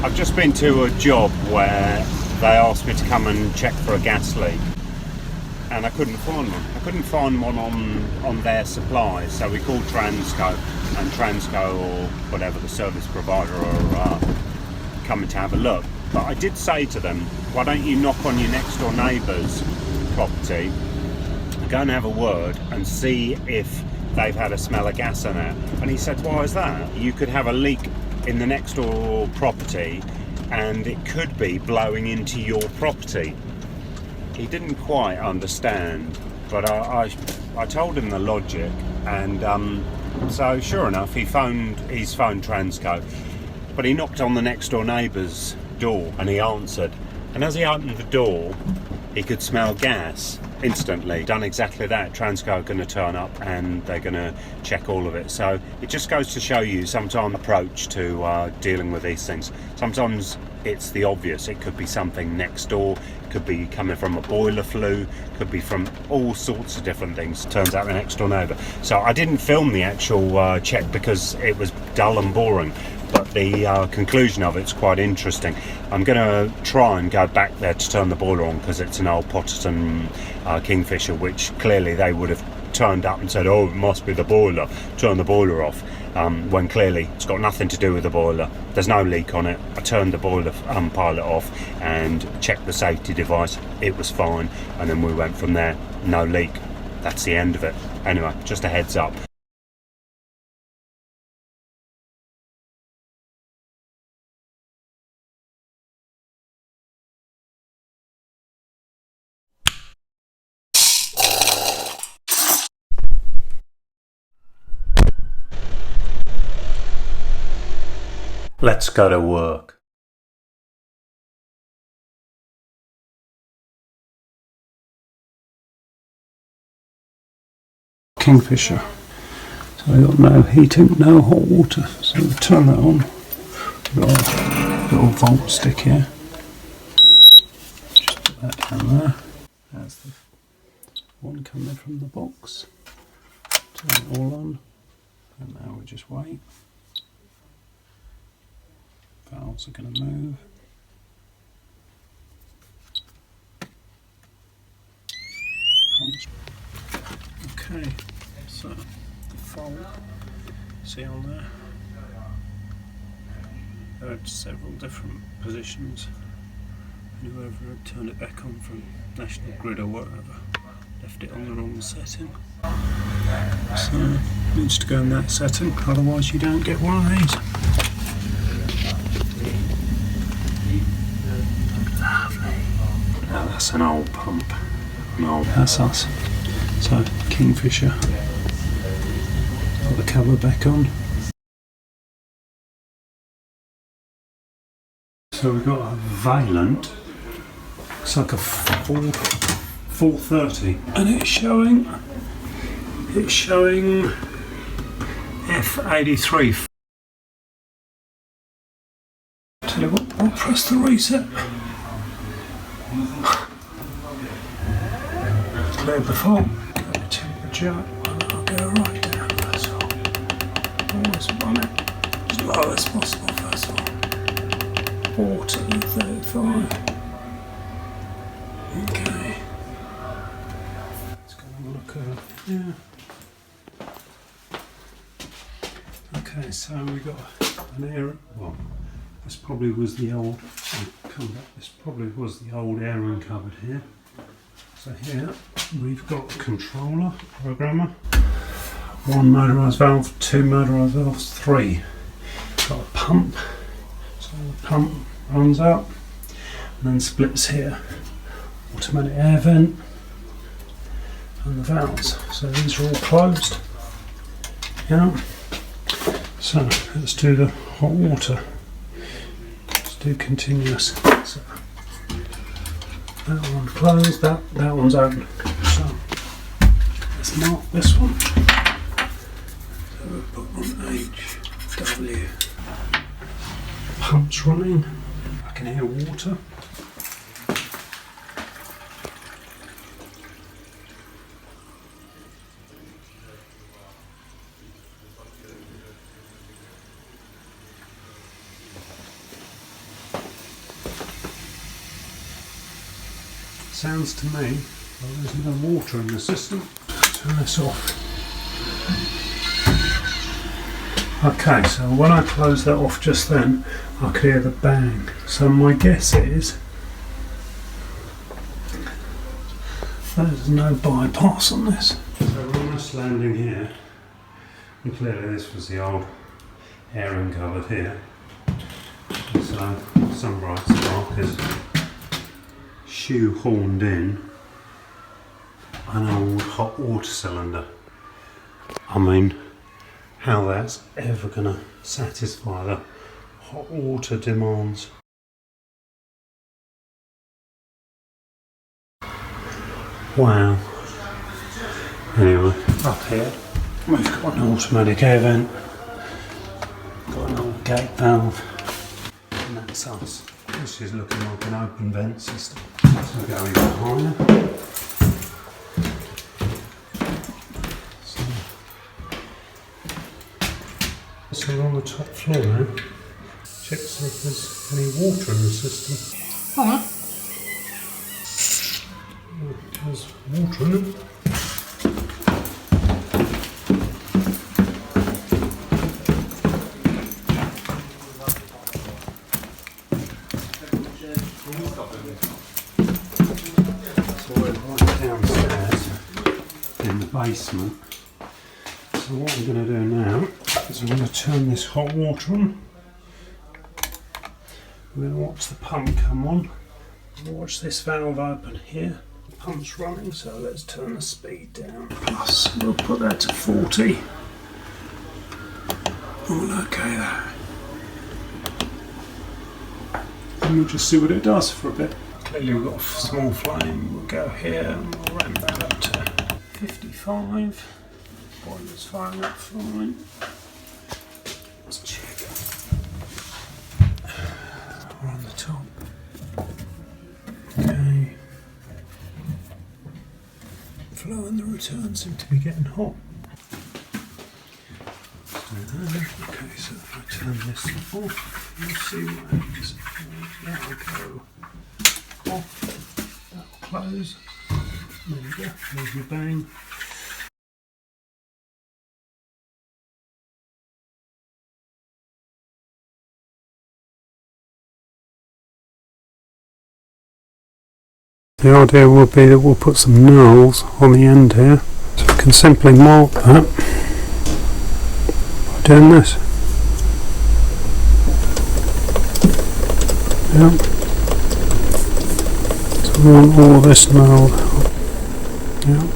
I've just been to a job where they asked me to come and check for a gas leak, and I couldn't find one. I couldn't find one on their supplies, so we called Transco, and Transco or whatever the service provider are coming to have a look. But I did say to them, why don't you knock on your next door neighbour's property, go and have a word and see if they've had a smell of gas in it. And he said, why is that? You could have a leak in the next door property and it could be blowing into your property. He didn't quite understand, but I told him the logic, and so sure enough he's phoned Transco, but he knocked on the next door neighbour's door and he answered, and as he opened the door he could smell gas instantly. Done exactly that. Transco are going to turn up and they're going to check all of it. So it just goes to show you sometimes approach to dealing with these things. Sometimes it's the obvious. It could be something next door, it could be coming from a boiler flue, could be from all sorts of different things. Turns out the next door neighbour. So I didn't film the actual check because it was dull and boring, but the conclusion of it's quite interesting. I'm going to try and go back there to turn the boiler on because it's an old Potterton Kingfisher, which clearly they would have turned up and said, oh, it must be the boiler, turn the boiler off, when clearly it's got nothing to do with the boiler. There's no leak on it. I turned the boiler pilot off and checked the safety device. It was fine, and then we went from there. No leak. That's the end of it. Anyway, just a heads up. Let's go to work. Kingfisher. So we've got no heating, no hot water. So we'll turn that on. We've got a little volt stick here. Just put that down there. That's the one coming from the box. Turn it all on. And now we just wait. Valves are going to move. Okay, so the fault, see on there, there are several different positions, and whoever had turned it back on from National Grid or whatever left it on the wrong setting. So it needs to go in that setting, otherwise you don't get one of these. Now that's an old pump. No, that's us. So Kingfisher. Put the cover back on. So we've got a Valent. Looks like a 430, and it's showing F83. Tell you what, I'll press the reset. Cleared the fault. Go to temperature. I'll go right down first of all. Always run it as low as possible first of all. 40, 35. Okay. Let's go and have a look at it. Yeah. Okay, so we got an air. Well, this probably was the old. This probably was the old airing cupboard here. So here we've got a controller, programmer, one motorised valve, two motorised valves, three. Got a pump, so the pump runs out and then splits here. Automatic air vent and the valves. So these are all closed. Yeah. So let's do the hot water. Let's do continuous. So, that one closed, that one's open. So let's mark this one. So we'll put on HW. Pump's running. I can hear water. Sounds to me well, there's no water in the system. Turn this off. Okay, so when I closed that off just then, I could hear the bang. So my guess is there's no bypass on this. So we're almost landing here, and clearly this was the old airing cupboard here. So some bright spark is shoehorned in an old hot water cylinder. I mean, how that's ever going to satisfy the hot water demands. Wow. Anyway, up here we've got an automatic air vent, got an old gate valve, and that's us. This is looking like an open vent system. So go even higher. So we're on the top floor now. Check to see if there's any water in the system. Oh, there's water in it. So we're right downstairs in the basement. So what I'm going to do now is I'm going to turn this hot water on. We're going to watch the pump come on. We'll watch this valve open here. The pump's running, so let's turn the speed down. Plus, we'll put that to 40. And we'll okay that. And we'll just see what it does for a bit. Clearly we've got a small flame. We'll go here and we'll ramp that up to 55. Boiler's firing up fine. Let's check. We're on the top. Okay. Flow and the return seem to be getting hot. Okay, so if I turn this off, you'll see what happens. That'll go off. That'll close. There you go. There's your bang. The idea will be that we'll put some knurls on the end here, so we can simply mark that by doing this. Yep. So we want all this knurled out. Yep.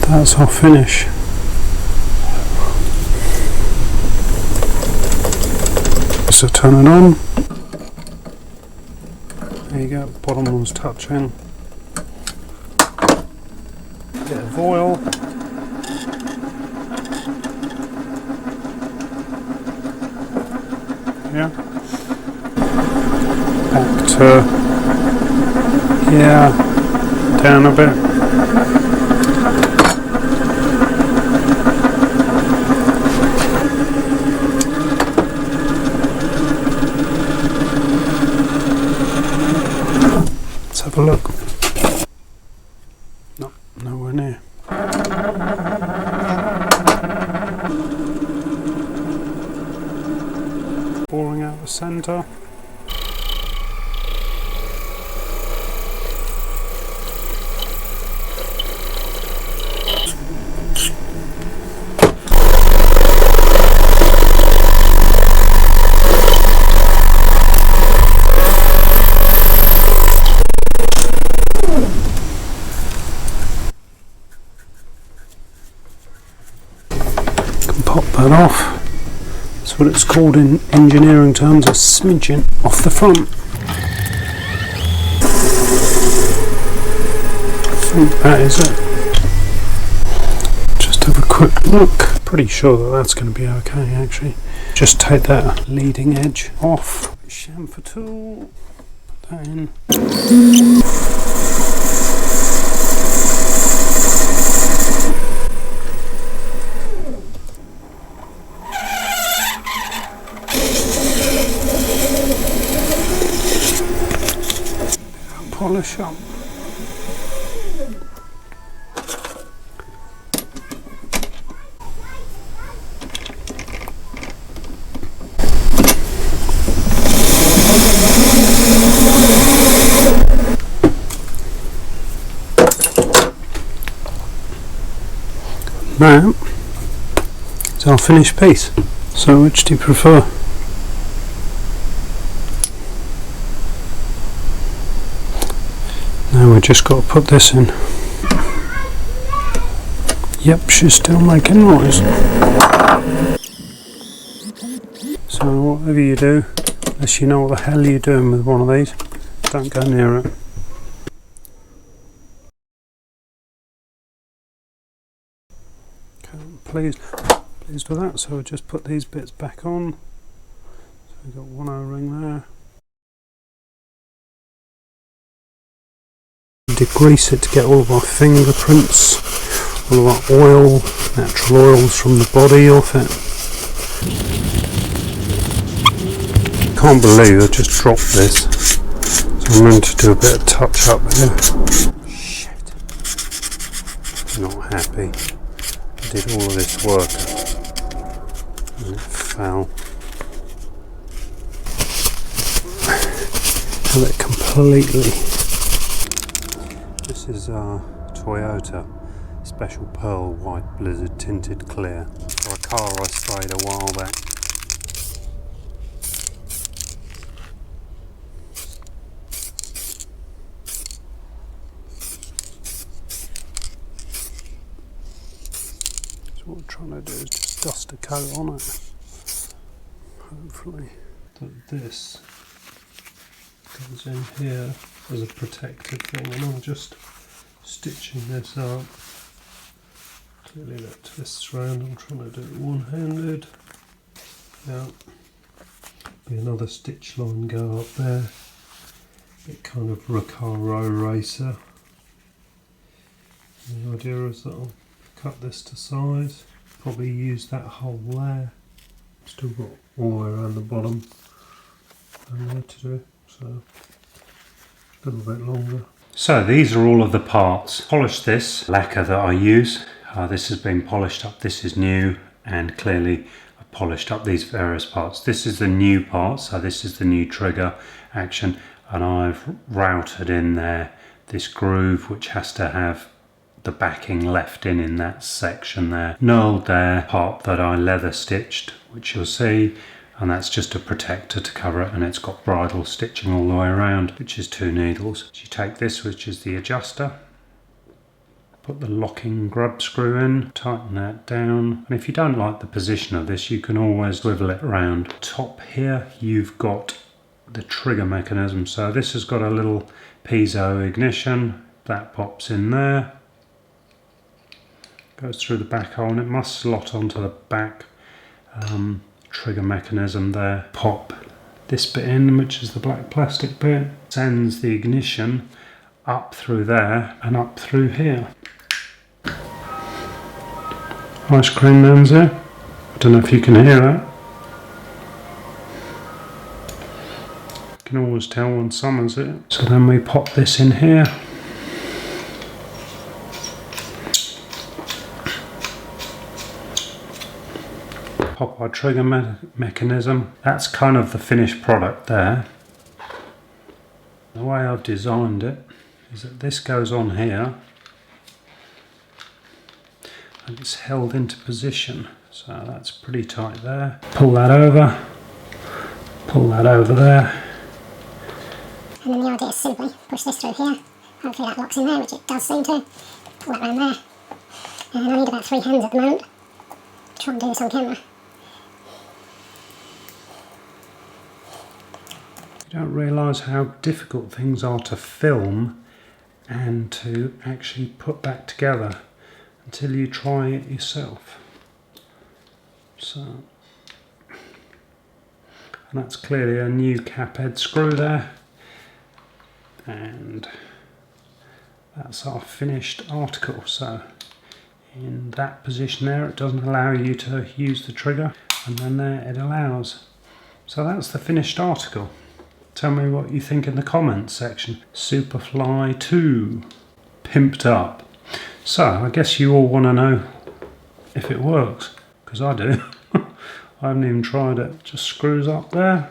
That's our finish. So turn it on. There you go, bottom one's touching. Bit of oil. Yeah. Back to, yeah, down a bit. Have a look. No, nowhere near. Boring out the centre. Pop that off. That's what it's called in engineering terms, a smidgen off the front. I think that is it. Just have a quick look. Pretty sure that that's going to be okay actually. Just take that leading edge off. Chamfer tool. Put that in. Polish up. that is our finished piece. So which do you prefer? Now we just got to put this in. Yep, she's still making noise. So whatever you do, unless you know what the hell you're doing with one of these, don't go near it. Okay, pleased with that. So we'll just put these bits back on. So we've got one O-ring there. Degrease it to get all of our fingerprints, all of our oil, natural oils from the body off it. Can't believe I just dropped this, so I'm going to do a bit of touch up here. Shit, not happy. I did all of this work and it fell. Have it completely. This is our Toyota Special Pearl White Blizzard Tinted Clear for a car I sprayed a while back. So what we're trying to do is just dust a coat on it. Hopefully that this goes in here as a protective thing, and I'm just stitching this up. Clearly that twists around. I'm trying to do it one-handed. Yeah. Be another stitch line go up there. Bit kind of Recaro racer. The idea is that I'll cut this to size. Probably use that hole there. Still got all the way around the bottom and there to do, so a little bit longer. So these are all of the parts. Polish this lacquer that I use. This has been polished up. This is new, and clearly I polished up these various parts. This is the new part, so this is the new trigger action, and I've routed in there this groove which has to have the backing left in that section there. Knurled there, part that I leather stitched, which you'll see, and that's just a protector to cover it, and it's got bridle stitching all the way around, which is 2 needles. So you take this, which is the adjuster, put the locking grub screw in, tighten that down, and if you don't like the position of this, you can always swivel it around. Top here you've got the trigger mechanism, so this has got a little piezo ignition that pops in there, goes through the back hole, and it must slot onto the back trigger mechanism there. Pop this bit in, which is the black plastic bit, sends the ignition up through there and up through here. Ice cream man's here. I don't know if you can hear that. You can always tell when someone's here. So then we pop this in here. Pop our trigger mechanism. That's kind of the finished product there. The way I've designed it is that this goes on here and it's held into position, so that's pretty tight there. Pull that over there, and then the idea is simply push this through here. Hopefully that locks in there, which it does seem to. Pull that round there, and I need about 3 hands at the moment. Try and do this on camera. You don't realise how difficult things are to film and to actually put back together until you try it yourself. So, and that's clearly a new cap head screw there, and that's our finished article. So in that position there, it doesn't allow you to use the trigger, and then there it allows. So that's the finished article. Tell me what you think in the comments section. Superfly 2, pimped up. So I guess you all want to know if it works, because I do. I haven't even tried it. Just screws up there.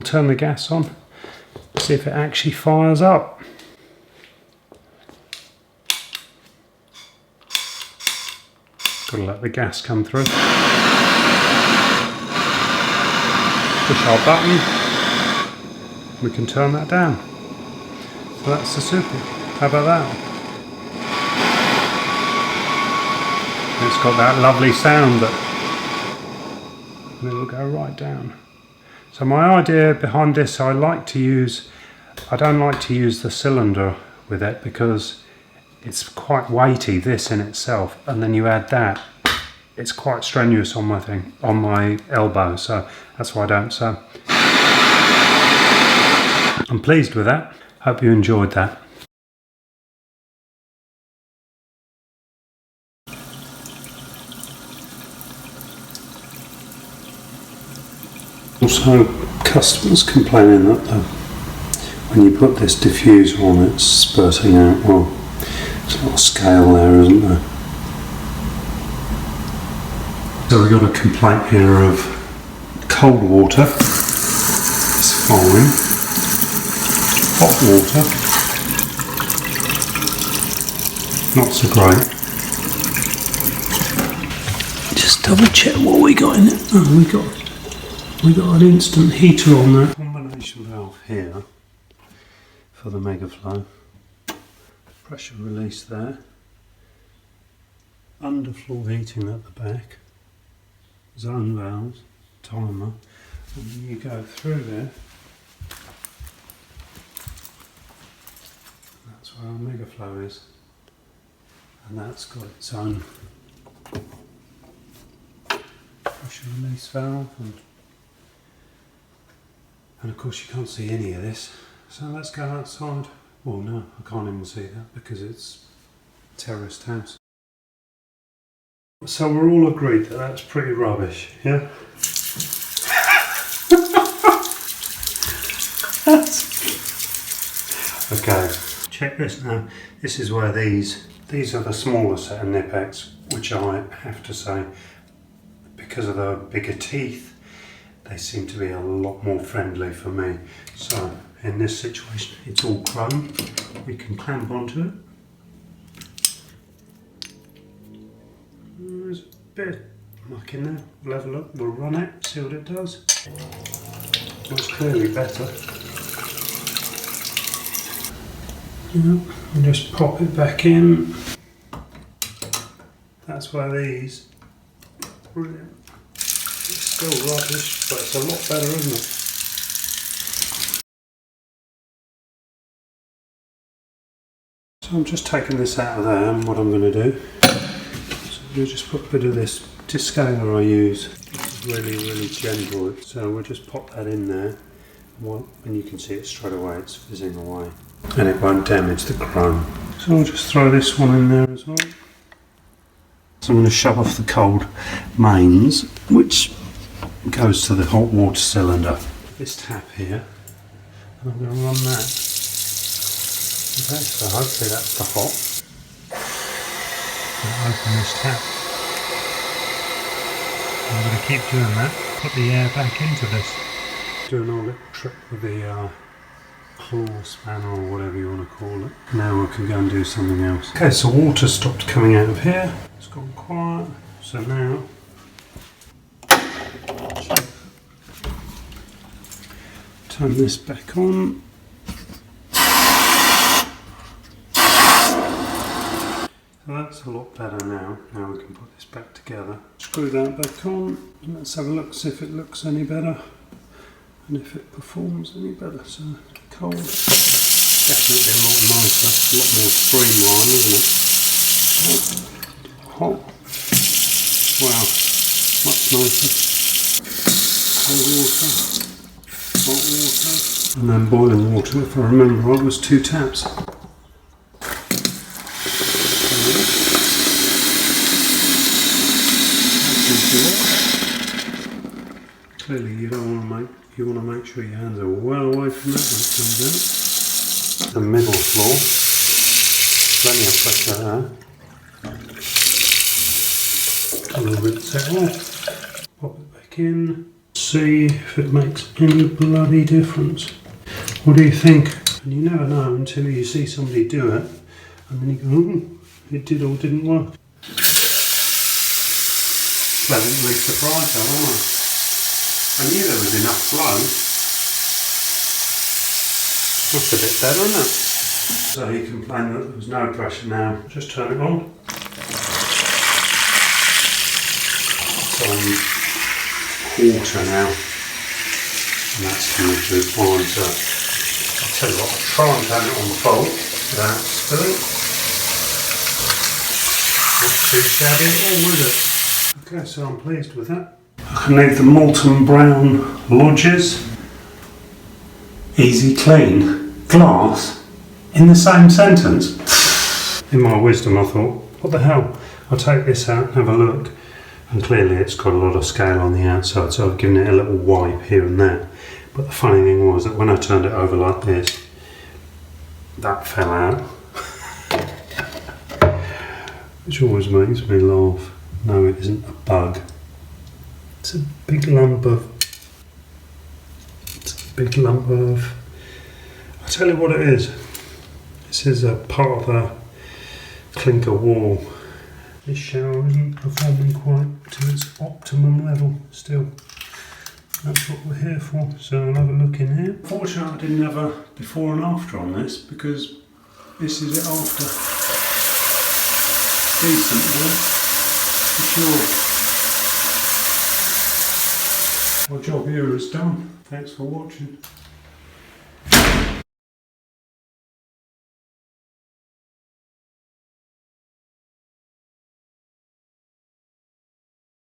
Turn the gas on, see if it actually fires up. Got to let the gas come through. Push our button. We can turn that down. So that's the Super. How about that? It's got that lovely sound that and it will go right down. So my idea behind this, I don't like to use the cylinder with it because it's quite weighty, this in itself, and then you add that. It's quite strenuous on my elbow, so that's why I don't. So I'm pleased with that. Hope you enjoyed that. Also, customers complaining that when you put this diffuser on, it's spurting out. Well, there's a lot of scale there, isn't there? So we've got a complaint here of cold water. It's fine. Hot water, not so great. Just double check what we got in it. Oh, we got an instant heater on that. Combination valve here for the MEGAFLO. Pressure release there. Underfloor heating at the back. Zone valves, timer. And then you go through there. That's where our MEGAFLO is. And that's got its own pressure release valve. And of course you can't see any of this, so let's go outside. Well no, I can't even see that because it's a terraced house. So we're all agreed that that's pretty rubbish, yeah? Okay, check this now. This is where these are the smaller set of Nipex, which I have to say, because of the bigger teeth, they seem to be a lot more friendly for me. So in this situation, it's all chrome. We can clamp onto it. There's a bit of muck in there. We'll have a look. We'll run it, see what it does. That's clearly better. And just pop it back in. That's where these. Brilliant. It's still rubbish, but it's a lot better, isn't it? So I'm just taking this out of there, and what I'm going to do, so we'll just put a bit of this DESCALE I use. It's really gentle, so we'll just pop that in there, and you can see it straight away, it's fizzing away. And it won't damage the chrome. So I'll just throw this one in there as well. So I'm going to shut off the cold mains, which goes to the hot water cylinder. This tap here, and I'm going to run that. Okay, so hopefully that's the hot. I'll open this tap. I'm going to keep doing that. Put the air back into this. Doing a little trick with the claw spanner or whatever you want to call it. Now we can go and do something else. Okay, so water stopped coming out of here. It's gone quiet. So now turn this back on. So that's a lot better now. Now we can put this back together. Screw that back on and let's have a look, see if it looks any better and if it performs any better. So cold, definitely a lot nicer, a lot more streamlined, isn't it? Hot, wow, much nicer. Cold water, hot water, and then boiling water. If I remember right, was 2 taps. Clearly you want to make sure your hands are well away from that when it comes out. The middle floor, plenty of pressure there. A little bit set off, pop it back in, see if it makes any bloody difference. What do you think? And you never know until you see somebody do it, and then you go, oh, it did or didn't work. pleasantly surprised though, wasn't I? I knew there was enough flow. That's a bit better, isn't it? So he complained that there was no pressure now. Just turn it on. It's on quarter now. And that's coming through fine. So I'll tell you what, I'll try and turn it on full without spilling. Not too shabby at all, is it? Okay, so I'm pleased with that. I can leave the Molten Brown lodges. Easy clean. Glass in the same sentence. In my wisdom I thought, what the hell? I'll take this out and have a look. And clearly it's got a lot of scale on the outside, so I've given it a little wipe here and there. But the funny thing was that when I turned it over like this, that fell out. Which always makes me laugh. No, it isn't a bug. It's a big lump of... I'll tell you what it is. This is a part of a clinker wall. This shower isn't performing quite to its optimum level still. That's what we're here for, so I'll have a look in here. Fortunately I didn't have a before and after on this because this is it after. Decent work, for sure. My job here is done. Thanks for watching.